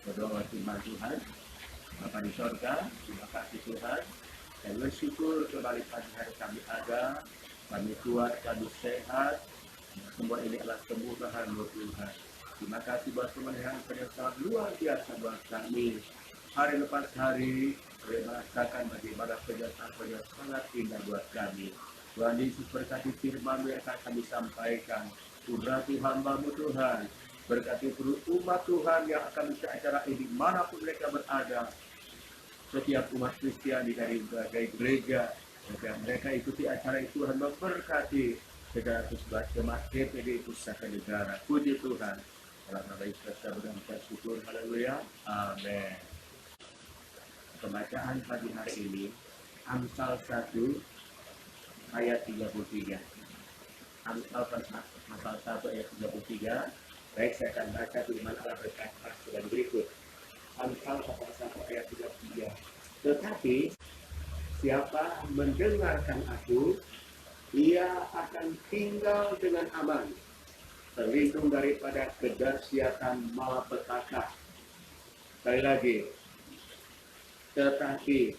Berdoa firman Tuhan. Bapa di sorga, terima kasih Tuhan. Dan bersyukur kembali pagi hari kami ada, kami kuat, kami sehat. Semua ini adalah kemurahan-Mu Tuhan. Terima kasih buat pemeliharaan yang sangat luar biasa buat kami. Hari lepas hari, kami merasakan bagaimana penyertaan sangat indah buat kami. Tuhan Yesus berkati firman-Mu yang akan kami sampaikan. Berkati hamba-Mu Tuhan. Berkati umat Tuhan yang akan mengikuti acara ini manapun mereka berada. Setiap umat Kristiani dari berbagai gereja, dan mereka ikuti acara itu, Tuhan memberkati segala sesuatu jemaat GPD Pusaka Negara. Puji Tuhan. Dalam nama Yesus kita berdoa syukur. Haleluya. Amin. Pembacaan pagi hari ini Amsal 1 ayat 33. Amsal pasal 1 ayat 33. Baik, saya akan baca firman Allah berkata sebagai berikut. Amsal pasal 1 ayat 33. Tetapi siapa mendengarkan aku, ia akan tinggal dengan aman, terlindung daripada kedahsyatan malapetaka. Sekali lagi. Tetapi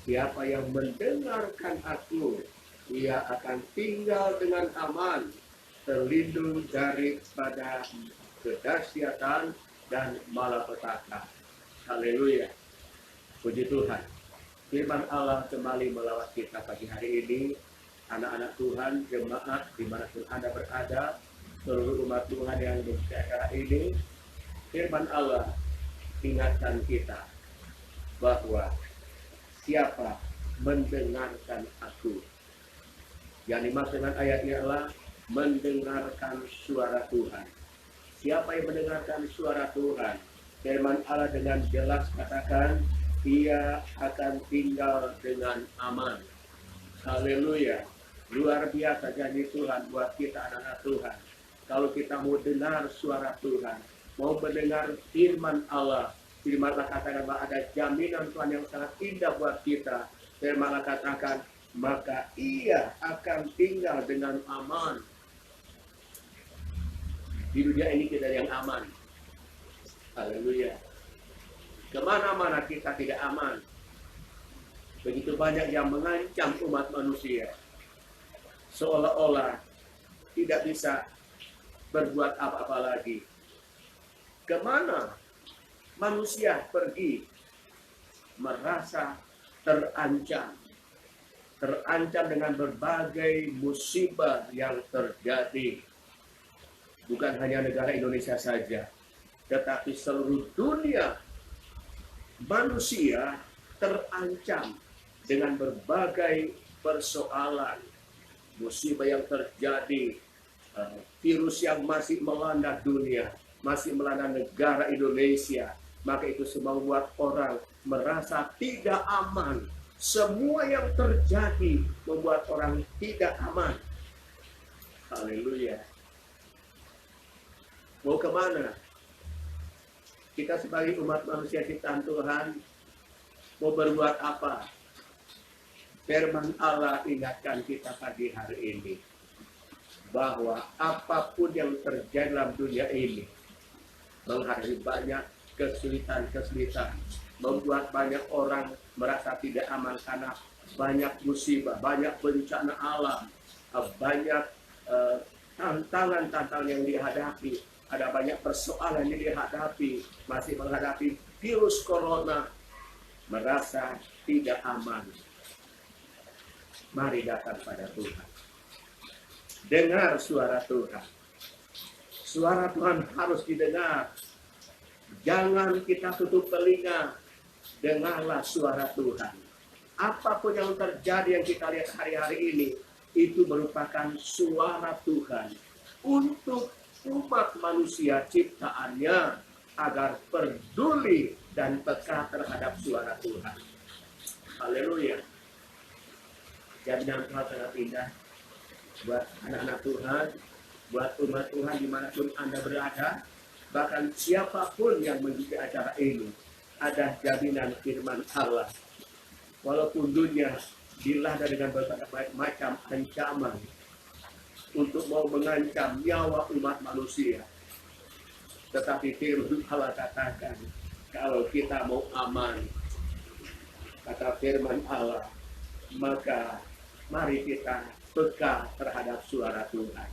siapa yang mendengarkan aku, ia akan tinggal dengan aman, terlindung daripada kedahsyatan dan malapetaka. Haleluya. Puji Tuhan. Firman Allah kembali melawat kita pagi hari ini. Anak-anak Tuhan, jemaat dimanapun Anda berada, seluruh umat Tuhan yang mengikuti acara ini, firman Allah ingatkan kita bahwa siapa mendengarkan aku. Yang dimaksud dengan ayat ini adalah mendengarkan suara Tuhan. Siapa yang mendengarkan suara Tuhan? Firman Allah dengan jelas katakan, ia akan tinggal dengan aman. Haleluya. Luar biasa janji Tuhan buat kita anak-anak Tuhan. Kalau kita mau dengar suara Tuhan, mau mendengar firman Allah, firman Allah katakan bahwa ada jaminan Tuhan yang sangat indah buat kita. Firman Allah katakan, maka ia akan tinggal dengan aman. Di dunia ini kita yang aman. Haleluya. Kemana-mana kita tidak aman. Begitu banyak yang mengancam umat manusia. Seolah-olah tidak bisa berbuat apa-apa lagi. Kemana manusia pergi merasa terancam. terancam dengan berbagai musibah yang terjadi. Bukan hanya negara Indonesia saja, tetapi seluruh dunia manusia terancam dengan berbagai persoalan, musibah yang terjadi, virus yang masih melanda dunia, masih melanda negara Indonesia. Maka itu semua membuat orang merasa tidak aman. Semua yang terjadi membuat orang tidak aman. Haleluya. Mau kemana? Kita sebagai umat manusia ciptaan Tuhan, mau berbuat apa? Firman Allah ingatkan kita pagi hari ini, bahwa apapun yang terjadi dalam dunia ini, menghadapi banyak kesulitan-kesulitan, membuat banyak orang merasa tidak aman karena banyak musibah, banyak bencana alam, banyak tantangan-tantangan yang dihadapi, ada banyak persoalan yang dihadapi, masih menghadapi virus corona, merasa tidak aman. Mari datang pada Tuhan. Dengar suara Tuhan. Suara Tuhan harus didengar. Jangan kita tutup telinga. Dengarlah suara Tuhan. Apapun yang terjadi yang kita lihat hari-hari ini, itu merupakan suara Tuhan untuk umat manusia ciptaannya agar peduli dan peka terhadap suara Tuhan. Haleluya. Jaminan Tuhan sangat indah buat anak-anak Tuhan, buat umat Tuhan dimanapun Anda berada, bahkan siapapun yang mengikuti acara ini, ada jaminan firman Allah. Walaupun dunia dilanda dengan berbagai macam ancaman untuk mau mengancam nyawa umat manusia, tetapi firman Allah katakan, kalau kita mau aman, kata firman Allah, maka mari kita peka terhadap suara Tuhan.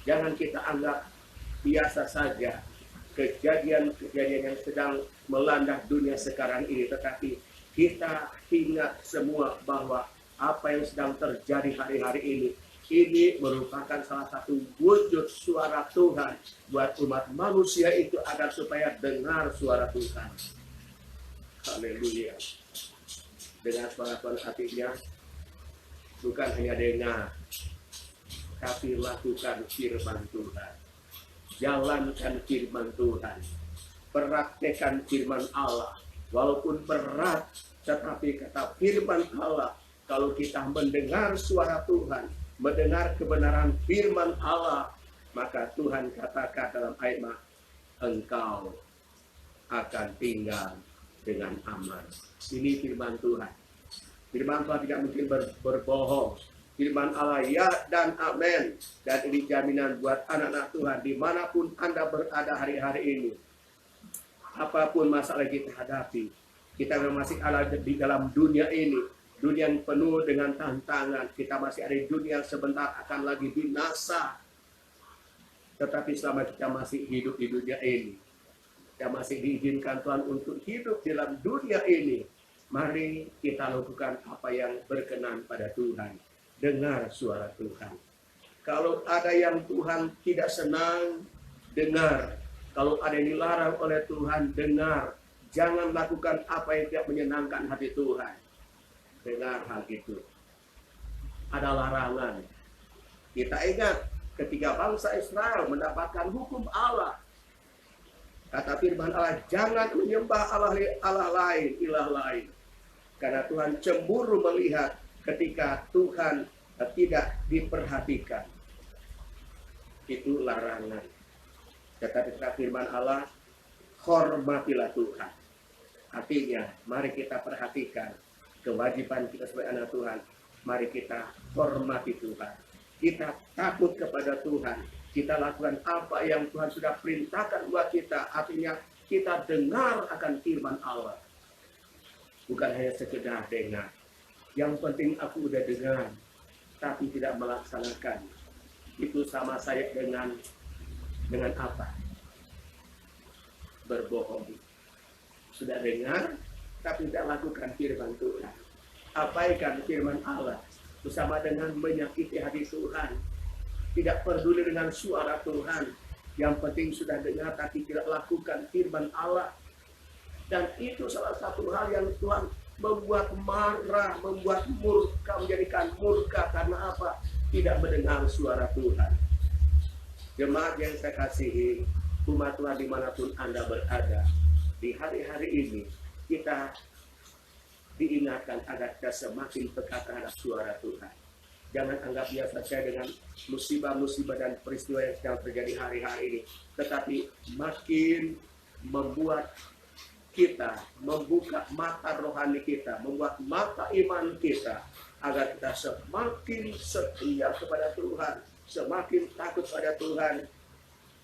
Jangan kita anggap biasa saja kejadian-kejadian yang sedang melanda dunia sekarang ini, tetapi kita ingat semua bahwa apa yang sedang terjadi hari-hari ini merupakan salah satu wujud suara Tuhan buat umat manusia itu agar supaya dengar suara Tuhan. Haleluya. Dengan suara-suara hatinya, bukan hanya dengar, tapi lakukan firman Tuhan. Jalankan firman Tuhan. Praktekkan firman Allah. Walaupun berat, tetapi kata firman Allah, kalau kita mendengar suara Tuhan, mendengar kebenaran firman Allah, maka Tuhan katakan dalam ayat, engkau akan tinggal dengan aman. Ini firman Tuhan. Firman Tuhan tidak mungkin berbohong. Firman Allah ya dan amin. Dan ini jaminan buat anak-anak Tuhan dimanapun Anda berada hari-hari ini. Apapun masalah kita hadapi, kita masih ada di dalam dunia ini. Dunia yang penuh dengan tantangan. Kita masih ada di dunia yang sebentar akan lagi binasa. Tetapi selama kita masih hidup di dunia ini, kita masih diizinkan Tuhan untuk hidup dalam dunia ini. Mari kita lakukan apa yang berkenan pada Tuhan. Dengar suara Tuhan. Kalau ada yang Tuhan tidak senang, dengar. Kalau ada yang dilarang oleh Tuhan, dengar. Jangan lakukan apa yang tidak menyenangkan hati Tuhan. Dengar hal itu. Ada larangan. Kita ingat ketika bangsa Israel mendapatkan hukum Allah. Kata firman Allah, jangan menyembah Allah lain, ilah lain. Karena Tuhan cemburu melihat ketika Tuhan tidak diperhatikan. Itu larangan. Tetapi kata firman Allah, hormatilah Tuhan. Artinya, mari kita perhatikan kewajiban kita sebagai anak Tuhan. Mari kita hormati Tuhan. Kita takut kepada Tuhan. Kita lakukan apa yang Tuhan sudah perintahkan buat kita. Artinya, kita dengar akan firman Allah. Bukan hanya sekedar dengar. Yang penting aku udah dengar, tapi tidak melaksanakan. Itu sama saya dengan apa? Berbohong. Sudah dengar, tapi tidak lakukan firman Tuhan. abaikan firman Allah bersama dengan menyakiti hati Tuhan, tidak peduli dengan suara Tuhan. Yang penting sudah dengar tapi tidak lakukan firman Allah. Dan itu salah satu hal yang Tuhan membuat marah, membuat murka, menjadikan murka. Karena apa? Tidak mendengar suara Tuhan. Jemaat yang saya kasihi, umat Tuhan dimanapun Anda berada, di hari-hari ini kita diingatkan agar kita semakin peka terhadap suara Tuhan. Jangan anggap biasa saja dengan musibah-musibah dan peristiwa yang sedang terjadi hari-hari ini. Tetapi makin membuat kita, membuka mata rohani kita, membuat mata iman kita, agar kita semakin setia kepada Tuhan, semakin takut pada Tuhan,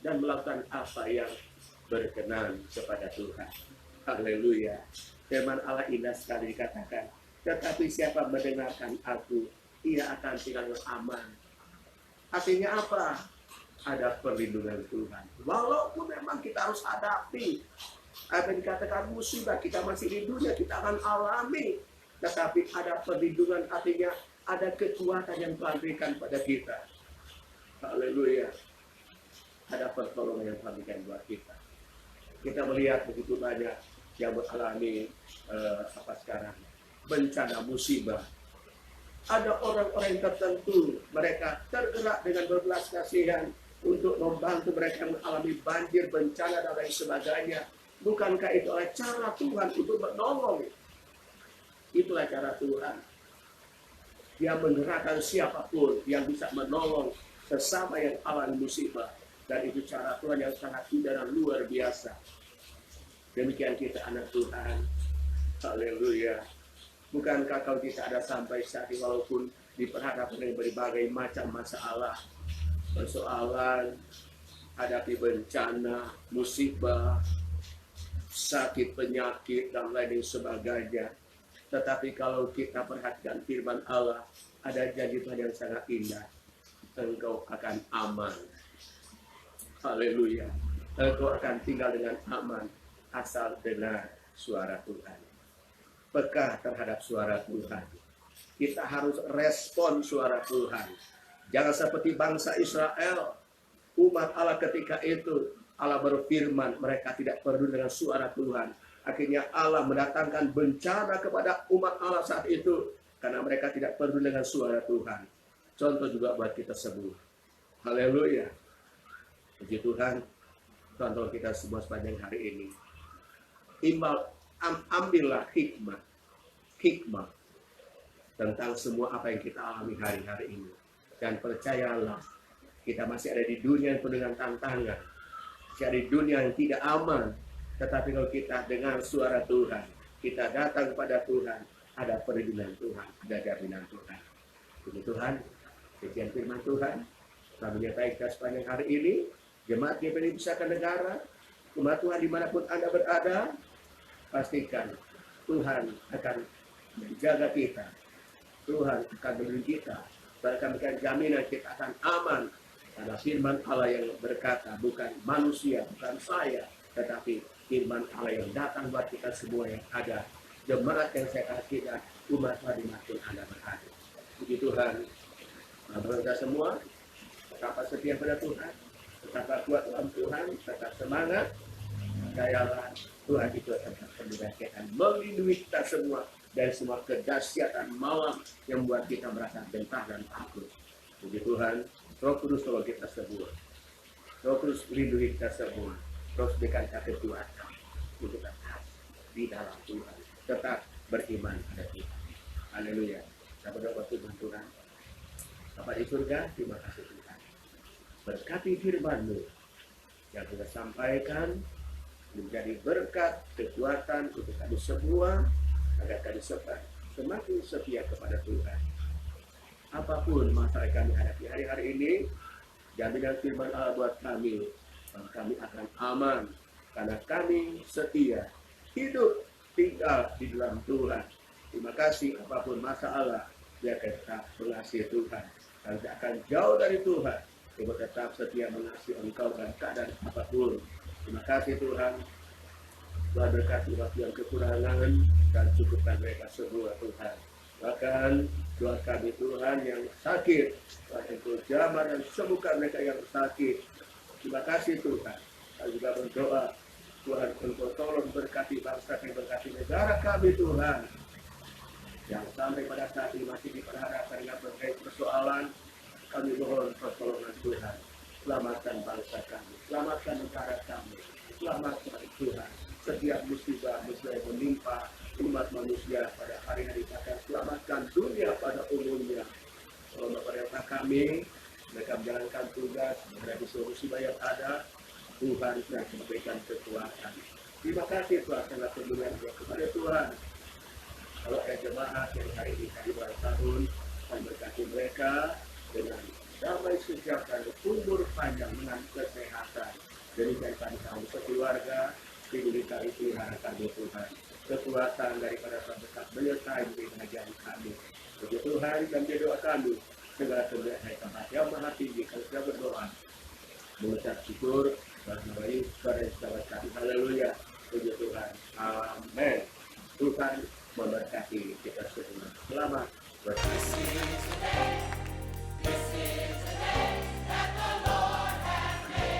dan melakukan apa yang berkenan kepada Tuhan. Haleluya. Firman Allah indah sekali dikatakan, tetapi siapa mendengarkan aku, ia akan tinggal aman. Artinya apa? Ada perlindungan Tuhan. Walaupun memang kita harus hadapi apa yang dikatakan musibah, kita masih di dunia, kita akan alami. Tetapi ada perlindungan, artinya ada kekuatan yang Tuhan berikan pada kita. Haleluya. Ada pertolongan yang Tuhan berikan buat kita. Kita melihat begitu banyak yang mengalami sekarang bencana musibah. Ada orang-orang tertentu, mereka tergerak dengan berbelas kasihan untuk membantu mereka yang mengalami banjir, bencana, dan lain sebagainya. Bukankah itu adalah cara Tuhan untuk menolong? Itulah cara Tuhan. Dia menggerakkan siapapun yang bisa menolong sesama yang alami musibah. Dan itu cara Tuhan yang sangat indah dan luar biasa. Demikian kita anak Tuhan. Haleluya. Bukankah kalau kita ada sampai saat ini, walaupun diperhadapkan dengan berbagai macam masalah, persoalan, hadapi bencana, musibah, sakit, penyakit, dan lain sebagainya. Tetapi kalau kita perhatikan firman Allah, ada janji Tuhan yang sangat indah. Engkau akan aman. Haleluya. Engkau akan tinggal dengan aman asal dengar suara Tuhan. Peka terhadap suara Tuhan. Kita harus respon suara Tuhan. Jangan seperti bangsa Israel. Umat Allah ketika itu, Allah berfirman, mereka tidak peduli dengan suara Tuhan. Akhirnya Allah mendatangkan bencana kepada umat Allah saat itu. Karena mereka tidak peduli dengan suara Tuhan. Contoh juga buat kita semua. Haleluya. Puji Tuhan. Contoh kita semua sepanjang hari ini. Ambillah hikmah tentang semua apa yang kita alami hari-hari ini. Dan percayalah, kita masih ada di dunia yang penuh dengan tantangan. Masih ada di dunia yang tidak aman. Tetapi kalau kita dengar suara Tuhan, kita datang kepada Tuhan, ada perlindungan Tuhan, ada jaminan Tuhan. Puji Tuhan, sekian firman Tuhan. Kami menyertai kita sepanjang hari ini. Jemaat GPI Pusaka Negara, umat Tuhan dimanapun Anda berada, pastikan Tuhan akan menjaga kita. Tuhan akan melindungi kita. Bahkan berikan jaminan kita akan aman. Karena firman Allah yang berkata, bukan manusia, bukan saya, tetapi firman Allah yang datang buat kita semua yang ada. Jemaat yang saya kasih dan umat Tuhan dimanapun Anda berada. Puji Tuhan. Kita semua tetap setia pada Tuhan, tetap kuat dalam Tuhan, tetap semangat. Percayalah, Tuhan itu akan akan melindungi kita semua dari semua kedahsyatan malam yang membuat kita merasa gentar dan takut. Puji Tuhan, Roh Kudus tolong kita semua. Roh Kudus lindungi kita semua. Terus berikan kita kekuatan untuk tetap di dalam Tuhan, tetap beriman pada Tuhan. Haleluya. Kita berdoa Tuhan Tuhan. Bapa di surga, terima kasih Tuhan. Berkati firman-Mu yang kita sampaikan menjadi berkat, kekuatan untuk kami semua, agar kami semakin setia kepada Tuhan. Apapun masalah yang kami hadapi hari-hari ini, jaminan firman Allah buat kami, kami akan aman, karena kami setia, hidup, tinggal di dalam Tuhan. Terima kasih, apapun masalah, biar kita mengasihi Tuhan. Kami akan jauh dari Tuhan, kita tetap setia mengasihi Engkau dan keadaan apapun. Terima kasih Tuhan. Tuhan berkati waktu yang kekurangan dan cukupkan mereka semua Tuhan. Bahkan doa kami Tuhan yang sakit, Tuhan Engkau jamah dan sembuhkan mereka yang sakit. Terima kasih Tuhan. Kami juga berdoa, Tuhan Engkau tolong berkati bangsa kami, berkati negara kami Tuhan. Yang sampai pada saat ini masih diperhadapkan dengan berbagai persoalan, kami mohon pertolongan Tuhan. Selamatkan bangsa kami, selamatkan negara kami, selamatkan Tuhan. Setiap musibah yang menimpa umat manusia pada hari-hari akan selamatkan dunia pada umumnya. Tolong pemerintah kami, mereka menjalankan tugas menghadapi musibah yang ada, Tuhan yang memberikan kekuatan. Terima kasih Tuhan sangat kemuliaan kepada Tuhan. Kalau ada jemaat yang hari ini hari ulang tahun, dan berkati mereka dengan damai sejahtera, umur panjang dengan kesehatan. Jadikan kami tahu sekeluarga diberikan pelihara kami Tuhan. Kekuatan daripada Tuhan menyertai di kerajaan kami. Puji Tuhan dan doa kami segala kemuliaan tempat yang maha tinggi. Kalau kita berdoa, mengucap syukur dan baik kepada sahabat kami. Haleluya. Puji Tuhan. Amin. Tuhan memberkati kita semua. Selamat berkati.